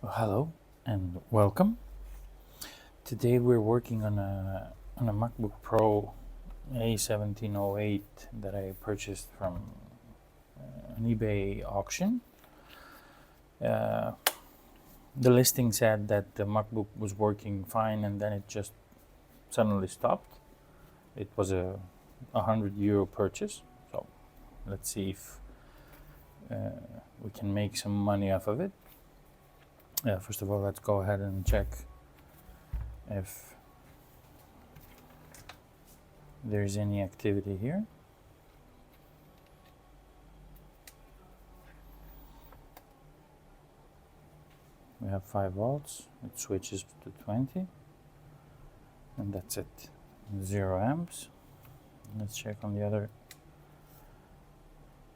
Well, hello and welcome. Today we're working on a MacBook Pro A1708 that I purchased from an eBay auction. Uh, the listing said that the MacBook was working fine, and then it just suddenly stopped. It was a €100 purchase, so let's see if we can make some money off of it. First of all, let's go ahead and check if there's any activity here. We have 5 volts, it switches to 20, and that's it, 0 amps. Let's check on the other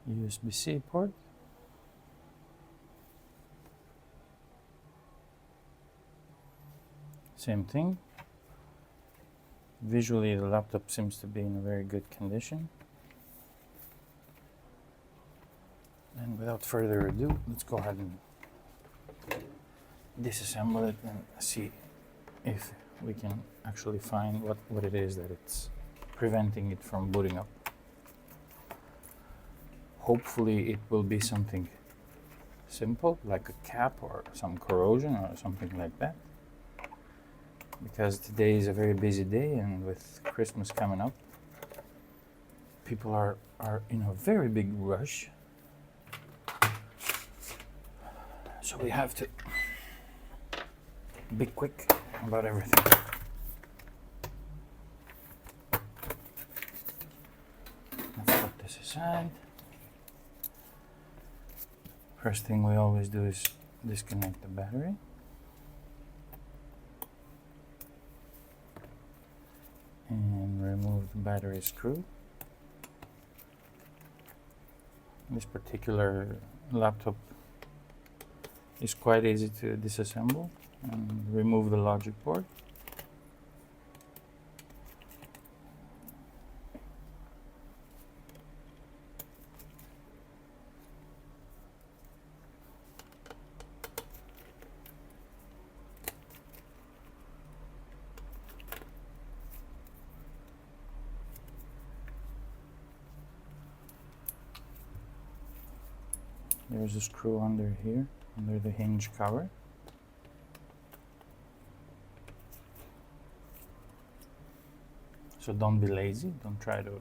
USB-C port. Same thing. Visually, the laptop seems to be in a very good condition. And without further ado, let's go ahead and disassemble it and see if we can actually find what it is that it's preventing it from booting up. Hopefully it will be something simple, like a cap or some corrosion or something like that, because today is a very busy day, and with Christmas coming up, people are in a very big rush, so we have to be quick about everything. Let's put this aside. First thing we always do is disconnect the battery. And remove the battery screw. This particular laptop is quite easy to disassemble and remove the logic board. There's a screw under here, under the hinge cover. So don't be lazy, don't try to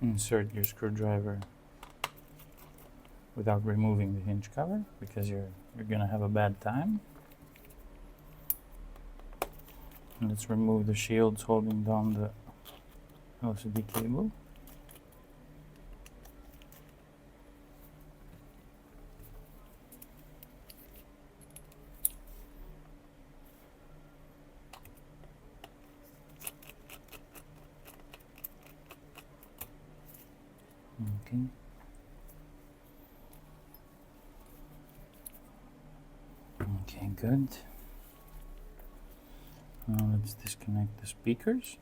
insert your screwdriver without removing the hinge cover, because you're gonna have a bad time. And let's remove the shields holding down the LCD cable. Okay. Okay, good. Now let's disconnect the speakers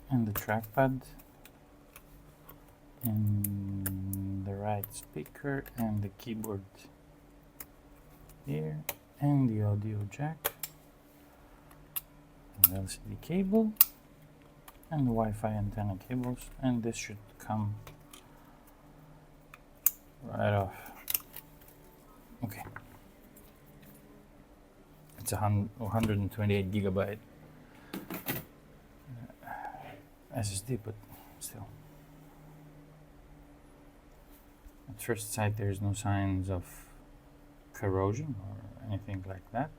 and the trackpad and the right speaker and the keyboard here and the audio jack and the LCD cable and the Wi-Fi antenna cables, and this should come right off. Okay, it's 128 gigabyte SSD, but still, at first sight there's no signs of corrosion or anything like that.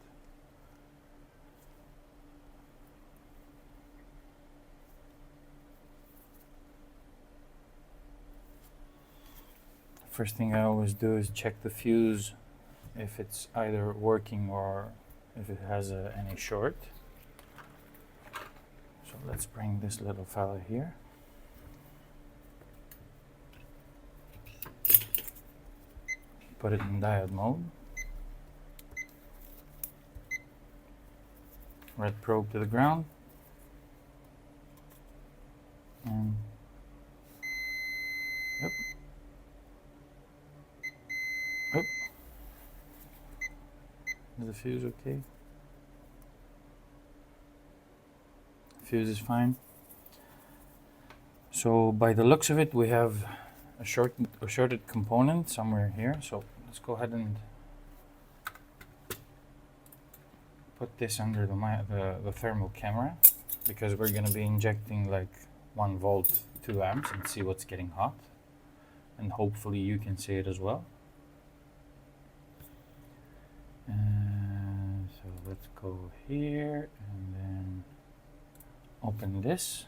First thing I always do is check the fuse, if it's either working or if it has any short. So let's bring this little fella here. Put it in diode mode. Red probe to the ground. And yep. Is the fuse okay? Fuse is fine. So by the looks of it, we have a shorted component somewhere here. So let's go ahead and put this under the thermal camera, because we're going to be injecting like 1 volt 2 amps and see what's getting hot, and hopefully you can see it as well. So let's go here and then open this,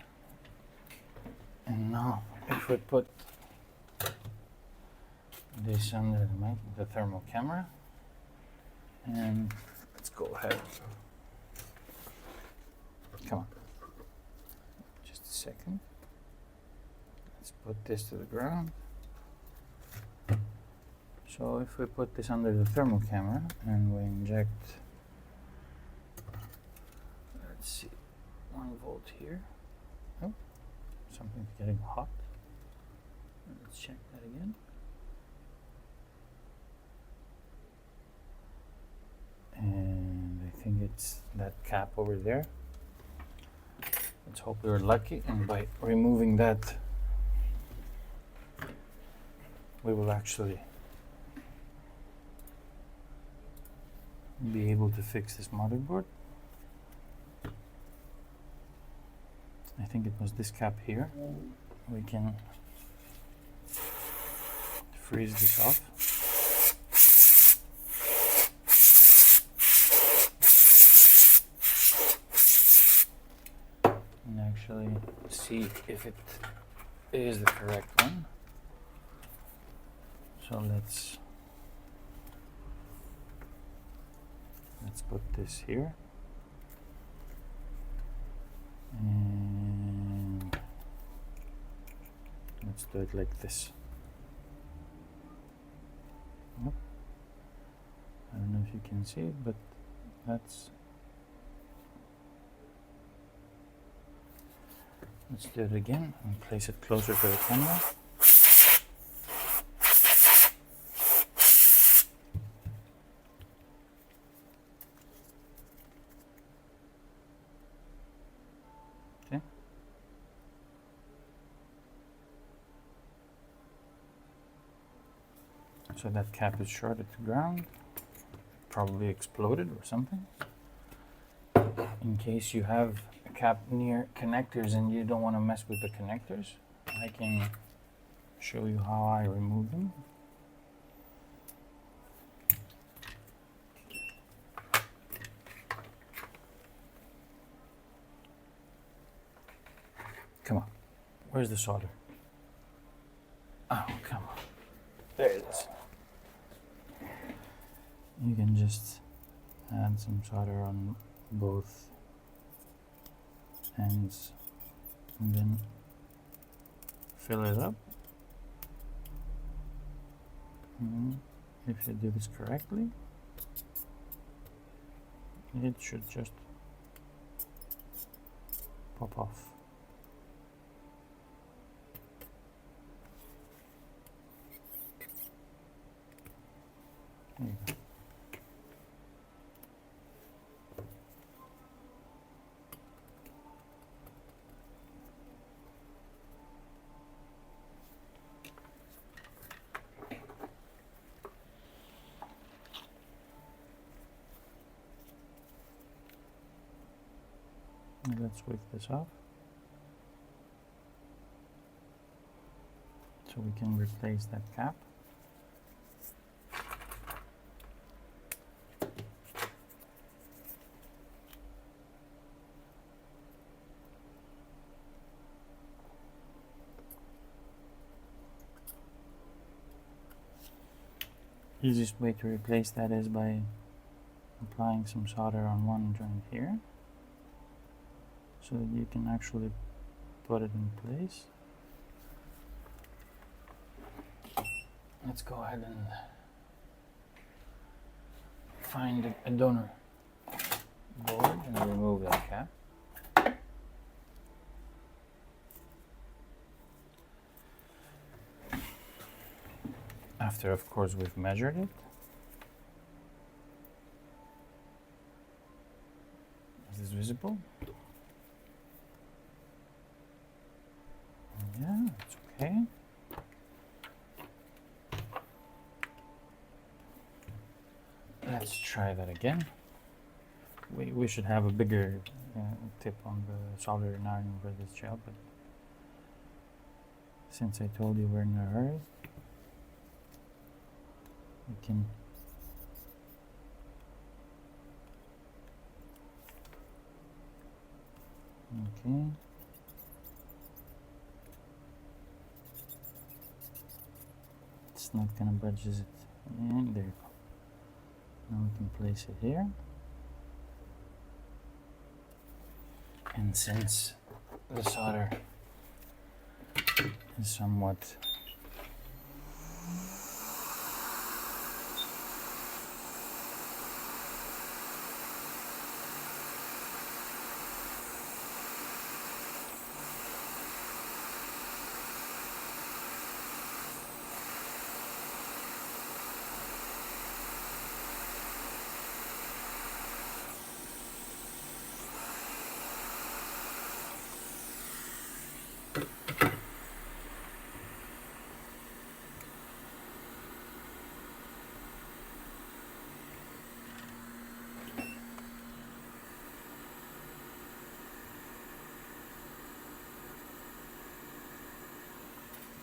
and now if we put this under the thermal camera, and let's go ahead. Come on. Just a second. Let's put this to the ground. So if we put this under the thermal camera and we inject, let's see, 1 volt here. Oh, something's getting hot. Let's check that again. And I think it's that cap over there. Let's hope we were lucky, and by removing that we will actually be able to fix this motherboard. I think it was this cap here. We can freeze this off. And actually see if it is the correct one. So let's put this here, and let's do it like this. Nope. I don't know if you can see it, but let's do it again and place it closer to the camera. So that cap is shorted to ground, probably exploded or something. In case you have a cap near connectors and you don't want to mess with the connectors, I can show you how I remove them. Come on, where's the solder? Oh, come on, there it is. You can just add some solder on both ends and then fill it up. And if you do this correctly, it should just pop off. There you go. Let's wick this off so we can replace that cap. Easiest way to replace that is by applying some solder on one joint here, so that you can actually put it in place. Let's go ahead and find a donor board and remove that cap. After, of course, we've measured it. visible. Yeah, it's okay. Let's try that again. We should have a bigger tip on the soldering iron for this job, but since I told you we're in a hurry, we can okay. It's not gonna budge, is it? And there you go. Now we can place it here. And since the solder is somewhat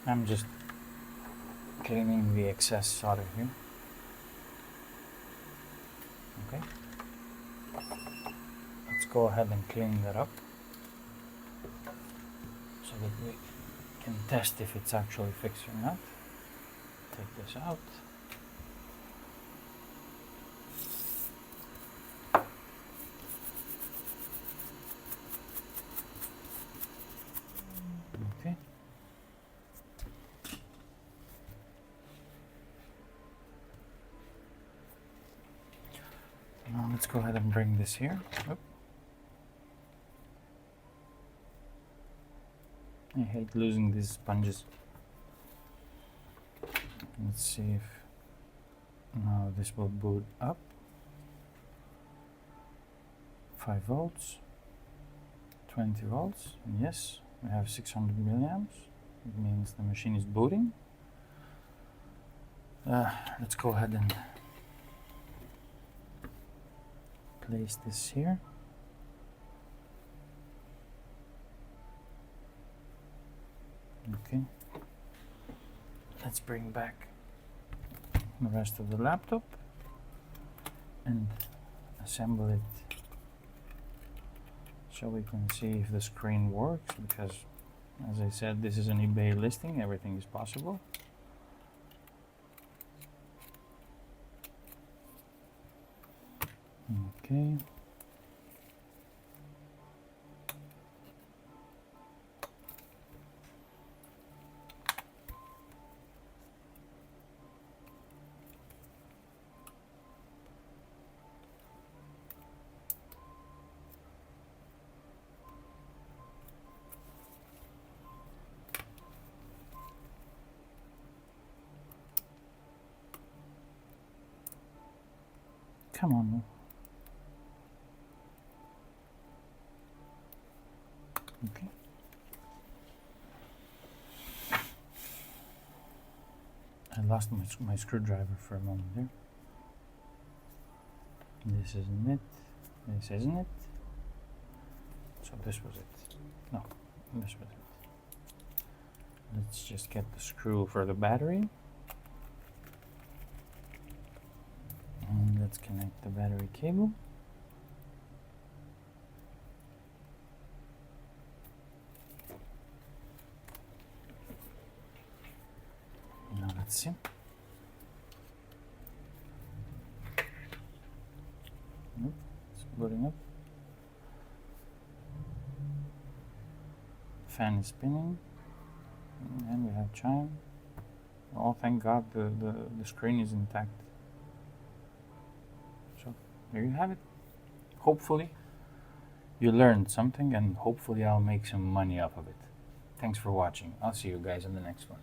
I'm just cleaning the excess solder here. Okay. Let's go ahead and clean that up so that we can test if it's actually fixed or not. Take this out. Okay. Now let's go ahead and bring this here. Oop. I hate losing these sponges. Let's see if now this will boot up. 5 volts, 20 volts, and yes, we have 600 milliamps. It means the machine is booting. Let's go ahead and place this here. Okay. Let's bring back the rest of the laptop and assemble it so we can see if the screen works, because as I said, this is an eBay listing, everything is possible. Okay. Come on. Okay. I lost my screwdriver for a moment there. This isn't it. This isn't it. So this was it. No, this was it. Let's just get the screw for the battery. And let's connect the battery cable. Now let's see. Nope, it's booting up. Fan is spinning. And we have chime. Oh, thank God the screen is intact. So there you have it. Hopefully you learned something, and hopefully I'll make some money off of it. Thanks for watching. I'll see you guys in the next one.